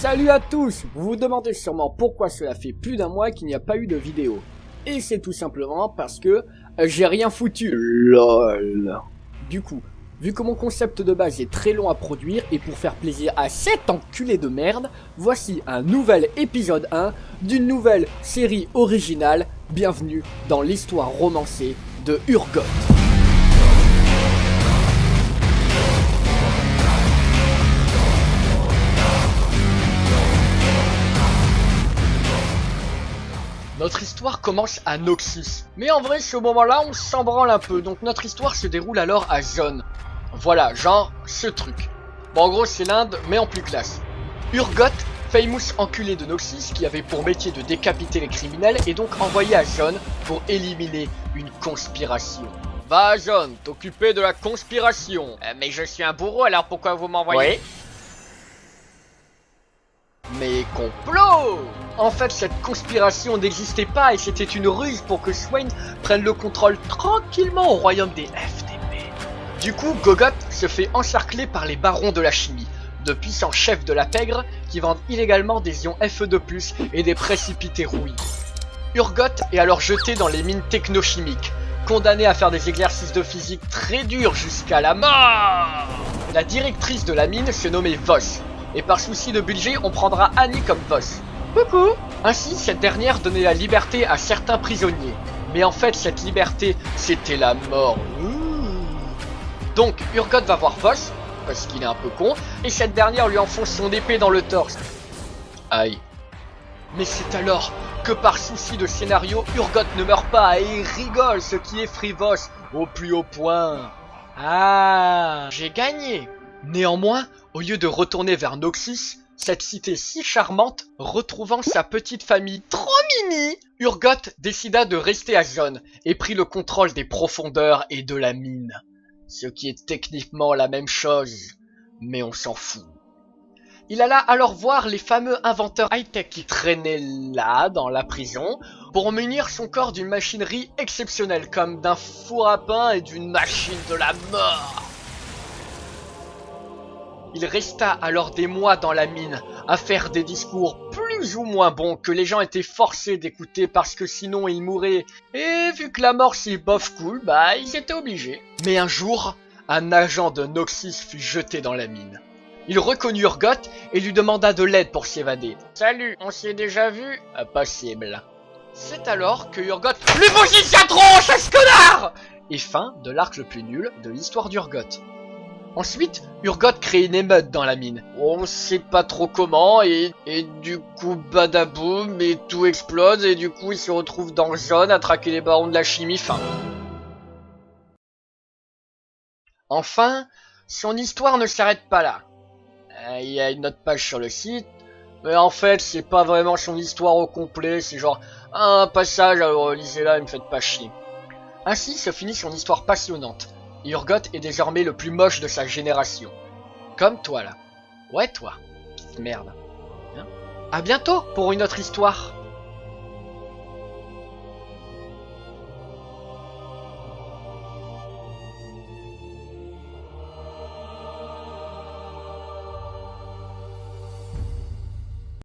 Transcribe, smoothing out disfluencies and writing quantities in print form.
Salut à tous! Vous vous demandez sûrement pourquoi cela fait plus d'un mois qu'il n'y a pas eu de vidéo. Et c'est tout simplement parce que j'ai rien foutu. LOL. Du coup, vu que mon concept de base est très long à produire et pour faire plaisir à cet enculé de merde, voici un nouvel épisode 1 d'une nouvelle série originale. Bienvenue dans l'histoire romancée de Urgot. Notre histoire commence à Noxus, mais en vrai ce moment-là on s'en branle un peu, donc notre histoire se déroule alors à Zone. Voilà, genre ce truc. Bon en gros c'est l'Inde, mais en plus classe. Urgot, famous enculé de Noxus qui avait pour métier de décapiter les criminels, est donc envoyé à Zone pour éliminer une conspiration. Va à Zone, t'occuper de la conspiration. Mais je suis un bourreau alors pourquoi vous m'envoyez? Mais complot! En fait, cette conspiration n'existait pas et c'était une ruse pour que Swain prenne le contrôle tranquillement au royaume des FDP. Du coup, Gogot se fait encercler par les barons de la chimie, de puissants chefs de la pègre qui vendent illégalement des ions Fe2+, et des précipités rouillés. Urgot est alors jeté dans les mines technochimiques, condamné à faire des exercices de physique très durs jusqu'à la mort. La directrice de la mine se nommait Voss. Et par souci de budget, on prendra Annie comme boss. Coucou! Ainsi, cette dernière donnait la liberté à certains prisonniers. Mais en fait, cette liberté, c'était la mort. Donc, Urgot va voir Voss, parce qu'il est un peu con, et cette dernière lui enfonce son épée dans le torse. Aïe. Mais c'est alors que par souci de scénario, Urgot ne meurt pas et il rigole, ce qui effraie Voss au plus haut point. Ah, j'ai gagné! Néanmoins, au lieu de retourner vers Noxus, cette cité si charmante, retrouvant sa petite famille trop mimi, Urgot décida de rester à Zone et prit le contrôle des profondeurs et de la mine. Ce qui est techniquement la même chose, mais on s'en fout. Il alla alors voir les fameux inventeurs high-tech qui traînaient là, dans la prison, pour munir son corps d'une machinerie exceptionnelle, comme d'un four à pain et d'une machine de la mort. Il resta alors des mois dans la mine à faire des discours plus ou moins bons que les gens étaient forcés d'écouter parce que sinon ils mouraient. Et vu que la mort c'est bof cool, bah ils étaient obligés. Mais un jour, un agent de Noxus fut jeté dans la mine. Il reconnut Urgot et lui demanda de l'aide pour s'évader. Salut, on s'est déjà vu? Impossible. C'est alors que Urgot lui bousille sa tronche à ce connard! Et fin de l'arc le plus nul de l'histoire d'Urgot. Ensuite, Urgot crée une émeute dans la mine. On sait pas trop comment et du coup badaboum et tout explose et du coup il se retrouve dans Zone à traquer les barons de la chimie fin. Enfin, son histoire ne s'arrête pas là. Il y a une autre page sur le site, mais en fait c'est pas vraiment son histoire au complet, c'est genre un passage, alors lisez-la et me faites pas chier. Ainsi se finit son histoire passionnante. Urgot est désormais le plus moche de sa génération. Comme toi là. Ouais toi. Petite merde. Hein? À bientôt pour une autre histoire.